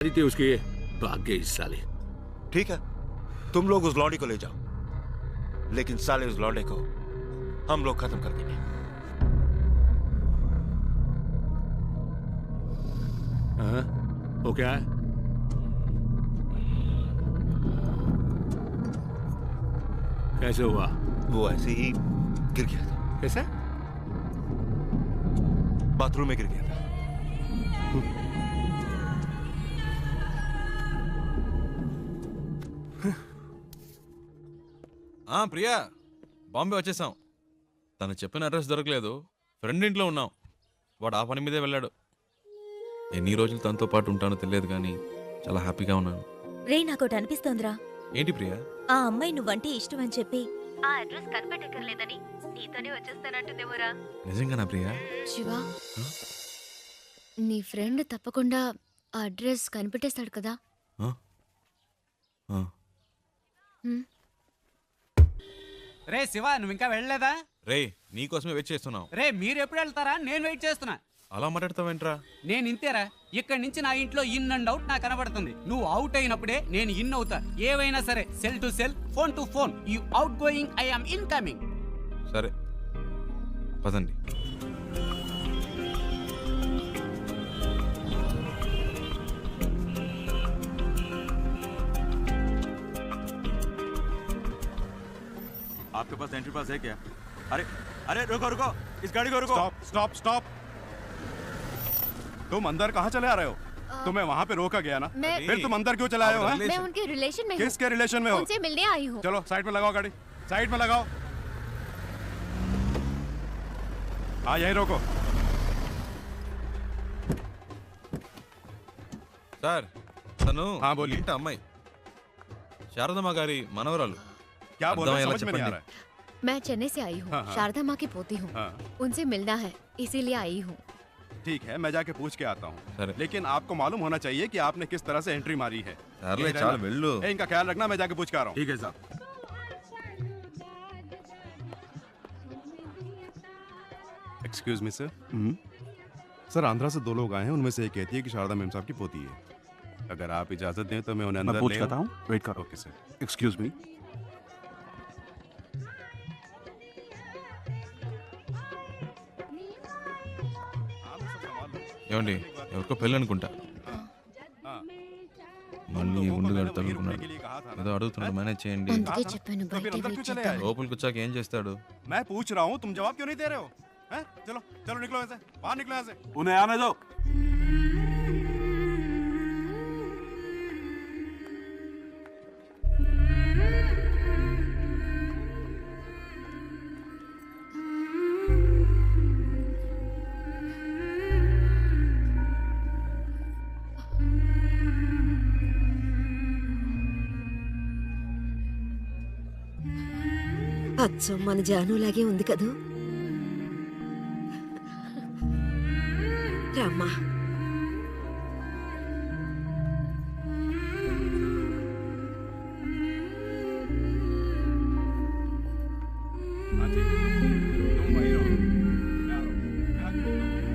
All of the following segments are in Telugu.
थी उसकी, भाग गई साले। ठीक है, तुम लोग उस लौंडी को ले जाओ, लेकिन साले उस लौंडे को हम लोग खत्म कर देंगे। हाँ? वो क्या है? कैसे हुआ? वो ऐसे ही गिर गया था। कैसे? बाथरूम में गिर गया था। ప్రియా, బాంబే వచ్చేసాం. తను చెప్పిన అడ్రస్ దొరకలేదు. ఫ్రెండ్ ఇంట్లో ఉన్నాం. వాడు ఆ పని మీదే వెళ్ళాడు. ఎన్ని రోజులు తనతో పాటు ఉంటానో తెలియదు కానీ చాలా హ్యాపీగా ఉన్నాను. రే, నాకోటి అనిపిస్తోందిరా. ఏంటి ప్రియా? ఆ అమ్మాయి నువ్వంటే ఇష్టం అని చెప్పి ఆ అడ్రస్ కనిపెట్టక్కర్లేదని నీతోనే వచ్చేస్తానంటుందేమోరా. నిజంగానా ప్రియా? శివ, నీ ఫ్రెండ్ తప్పకుండా ఆ అడ్రస్ కనిపెట్టేస్తాడు కదా. రే శివ, నువ్వు ఇంకా వెళ్ళలేదా? రే, నీకోసమే వెయిట్ చేస్తున్నావు. రే, మీరు ఎప్పుడు వెళ్తారా? నేను వెయిట్ చేస్తున్నా. అలా మాట్లాడతావేంట్రా? నేను ఇంతేరా. ఇక్కడి నుంచి నా ఇంట్లో ఇన్ అండ్ అవుట్ నాకు కనబడుతుంది. నువ్వు అవుట్ అయినప్పుడే నేను ఇన్ అవుతా. ఏవైనా సరే, cell to cell, phone to phone. You out going, I am incoming. సరే పదండి. आपके पास एंट्री पास है क्या? अरे अरे रुको रुको, इस गाड़ी को रुको। Stop stop stop. तुम अंदर कहाँ चले आ रहे हो? तुम्हें वहाँ पे रोका गया ना, फिर तुम अंदर क्यों चले आए हो? मैं उनके रिलेशन में हूँ। किसके रिलेशन में हो? उनसे मिलने आई हूँ। चलो साइड में लगाओ गाड़ी, साइड में लगाओ। हाँ यही रोको। సార్, తను हाँ बोलिए। ఇంటి అమ్మాయి, శారదమ్మ గారి మనవరాలు. क्या बोल रहे हैं? అర్థమయ్యేలా समझ में नहीं आ చెప్పండి. रहा है। मैं चेन्नई से आई हूँ। हाँ, हाँ। शारदा माँ की पोती हूँ। हाँ। उनसे मिलना है, इसीलिए आई हूँ। ठीक है, मैं जाके पूछ के आता हूँ, సరే. लेकिन आपको मालूम होना चाहिए कि आपने किस तरह से एंट्री मारी है। సర్లే, यही చాలు रहना। వెళ్ళు. ए, इनका ख्याल रखना, मैं जाके पूछ के आ रहा हूँ। ठीक है साहब। Excuse me sir. Sir, Andhra से 2 लोग आए हैं, उनमें से एक कहती है कि शारदा मेम साहब की पोती है। अगर आप इजाजत दें तो मैं उन्हें अंदर मैं पूछ ले करता हूँ, वेट करो। Okay sir. Excuse me. ఏమండి, ఎవరికో పెళ్ళి అనుకుంటా. మళ్ళీ ఉండుగాడు తగులుకున్నాడు. ఏదో అడుగుతున్నాడు, మేనేజ్ చేయండి. అందుకే చెప్పాను तो फिर బయట अंदर వెయిట్ क्यों चले చేద్దాం. आए? లోపలికి వచ్చాక ఏం చేస్తాడు? मैं पूछ रहा हूँ, तुम जवाब क्यों नहीं दे रहे हो? हैं? चलो चलो निकलो यहाँ से, बाहर निकलो यहाँ से। उन्हें आने दो। అచ్చం మన జానులాగే ఉంది కదూ. రామ్మా. हाँ ठीक है, तुम वहीं रहो, मैं आ रहा हूँ। मैं आके मिलता हूँ।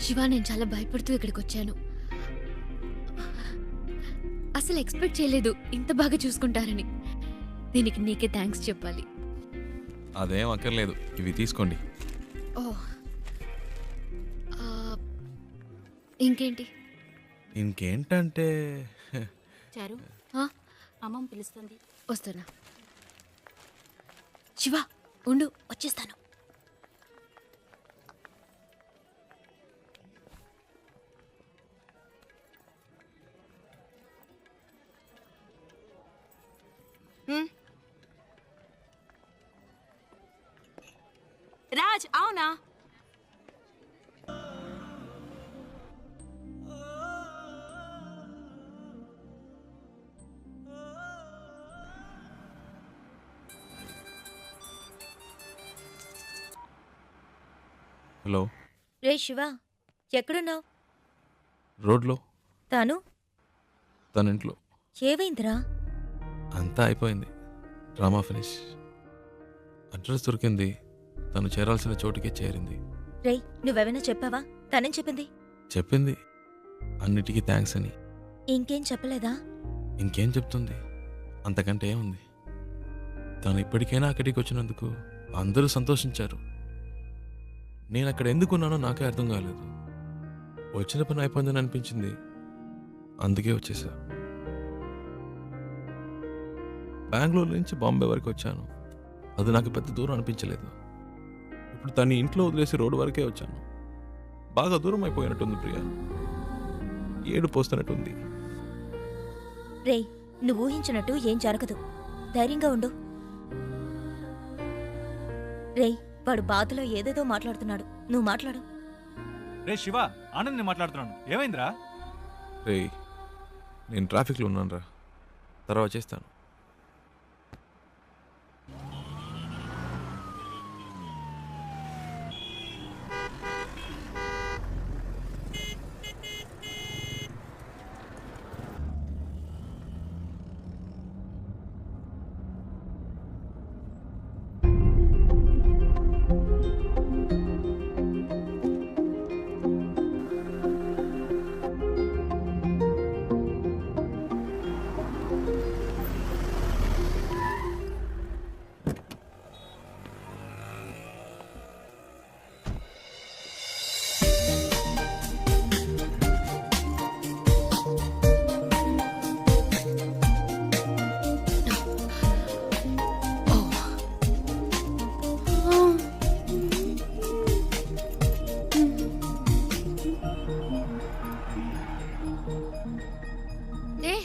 శివ, నేను చాలా భయపడుతూ ఇక్కడికి వచ్చాను. అసలు ఎక్స్పెక్ట్ చేయలేదు ఇంత బాగా చూసుకుంటారని. దీనికి నీకే థ్యాంక్స్ చెప్పాలి. అదేం అక్కర్లేదు, ఇవి తీసుకోండి. ఓ, ఇంకేంటి? ఇంకేంటంటే చారు, ఆ, అమ్మమ్మ పిలుస్తుంది. వస్తున్నా. శివ ఉండు, వచ్చేస్తాను. రాజ్, అవునా? హలో, రే శివ, ఎక్కడున్నావు? రోడ్లో. తాను తన ఇంట్లో. ఏవైందిరా? అంతా అయిపోయింది, డ్రామా ఫినిష్. అడ్రస్ దొరికింది, తను చేరాల్సిన చోటుకే చేరింది. రే, నువ్వెవైనా చెప్పావా? తనేం చెప్పింది? చెప్పింది అన్నిటికీ థ్యాంక్స్ అని. ఇంకేం చెప్పలేదా? ఇంకేం చెప్తుంది, అంతకంటే ఏముంది. తను ఇప్పటికైనా అక్కడికి వచ్చినందుకు అందరూ సంతోషించారు. నేను అక్కడ ఎందుకున్నానో నాకే అర్థం కాలేదు. వచ్చిన పని అయిపోయిందని అనిపించింది, అందుకే వచ్చేసా. బెంగళూరు నుంచి బాంబే వరకు వచ్చాను, అది నాకు పెద్ద దూరం అనిపించలేదు. ఇప్పుడు తను ఇంట్లో వదిలేసి రోడ్డు వరకే వచ్చాను. బాగా దూరం అయిపోయినట్టుంది ప్రియా, ఏడు పోస్తున్నట్టుంది. రే, నువ్వు ఊహించినట్టు ఏం జరగదు, ధైర్యంగా ఉండు. రే, వాడు బాధలో ఏదేదో మాట్లాడుతున్నాడు, నువ్వు మాట్లాడు. రే శివ, ఆనంద్ మాట్లాడుతున్నాను. ఏమైందిరా? రే, నేను ట్రాఫిక్లో ఉన్నాను రా, తర్వాత చేస్తాను.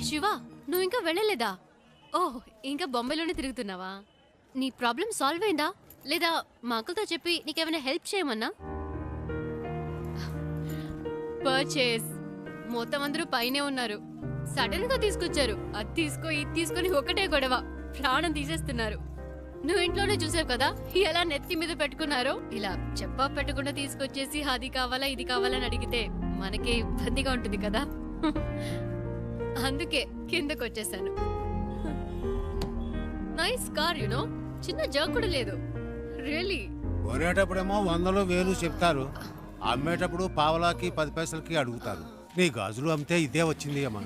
శివ, నువ్వు ఇంకా వెళ్ళలేదా? ఓహ్, ఇంకా బొంబాయిలోనే తిరుగుతున్నావా? నీ ప్రాబ్లం సాల్వ్ అయిందా లేదా? మా అంకుల్తో చెప్పి నీకేమైనా హెల్ప్ చేయమన్నా? పర్చేస్ మొత్తం అందరూ పైనే ఉన్నారు, సడన్ గా తీసుకొచ్చారు. అది తీసుకో, ఇది తీసుకొని ఒకటే గొడవ, ప్రాణం తీసేస్తున్నారు. నువ్వు ఇంట్లోనే చూసావు కదా ఎలా నెత్తి మీద పెట్టుకున్నారో. ఇలా చెప్పా పెట్టకుండా తీసుకొచ్చేసి అది కావాలా ఇది కావాలని అడిగితే మనకి ఇబ్బందిగా ఉంటుంది కదా. అందుకే కిందకు వచ్చేసాను. నైస్ కార్, యునో, చిన్న జర్క్ కూడా లేదు. రియల్లీ. కొనేటప్పుడేమో 100 1000 చెప్తారు, అమ్మేటప్పుడు పావలాకి 10 పైసలకి అడుగుతారు. నీ గాజులు అమ్మితే ఇదే వచ్చింది అమ్మా.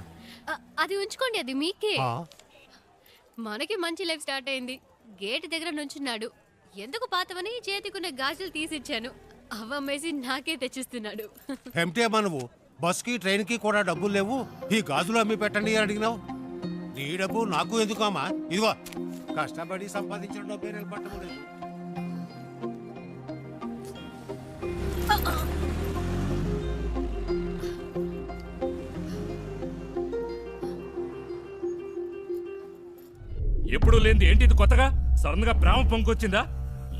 అది ఉంచుకోండి, అది మీకే. మనకి మంచి లైఫ్ స్టార్ట్ అయింది. గేట్ దగ్గర నుంచున్నాడు, ఎందుకు పాతవని చేతికున్న గాజులు తీసిచ్చాను. అవ్వమ్మేసి నాకే తెచ్చిస్తున్నాడు. ఎంటే నువ్వు బస్కి ట్రైన్కి కూడా డబ్బులు లేవు, ఈ గాజులు అమ్మి పెట్టండి అని అడిగినావు. నీ డబ్బు నాకు ఎందుకు అమ్మా? ఇదిగో, కష్టపడి సంపాదించిన డబ్బే నిలబట్టలేదు. ఎప్పుడు లేనిది ఏంటి ఇది కొత్తగా? సడన్ గా ప్రేమ పొంగొచ్చిందా?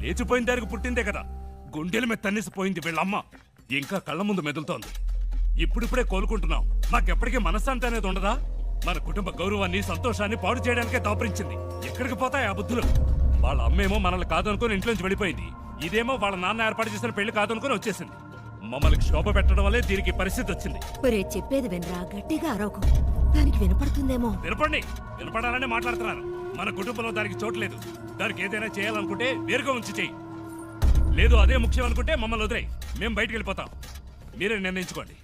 లేచిపోయిన దానికి పుట్టిందే కదా, గుండెల మీద తన్నేసిపోయింది వీళ్ళమ్మ, ఇంకా కళ్ళ ముందు మెదులుతోంది. ఇప్పుడిప్పుడే కోలుకుంటున్నాం, మాకెప్పటికీ మనశ్శాంతి అనేది ఉండదా? మన కుటుంబ గౌరవాన్ని సంతోషాన్ని పాడు చేయడానికే దాపరించింది. ఎక్కడికి పోతాయి ఆ బుద్ధులు? వాళ్ళ అమ్మేమో మనల్ని కాదనుకుని ఇంట్లోంచి వెళ్ళిపోయింది, ఇదేమో వాళ్ళ నాన్న ఏర్పాటు చేసిన పెళ్లి కాదనుకుని వచ్చేసింది. మమ్మల్ని క్షోభ పెట్టడం వల్లే దీనికి పరిస్థితి వచ్చింది. చెప్పేది వినరా, గట్టిగా అరవకు, దానికి వినపడుతుందేమో. వినపడాలనే మాట్లాడుతున్నాను. మన కుటుంబంలో దానికి చోట్లేదు. దానికి ఏదైనా చేయాలనుకుంటే వేరుగా ఉంచి చెయ్యి, లేదు అదే ముఖ్యం అనుకుంటే మమ్మల్ని వదిలేయి, మేము బయటికి వెళ్ళిపోతాం. మీరే నిర్ణయించుకోండి.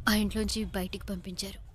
ఆ ఇంట్లోంచి బయటికి పంపించారు.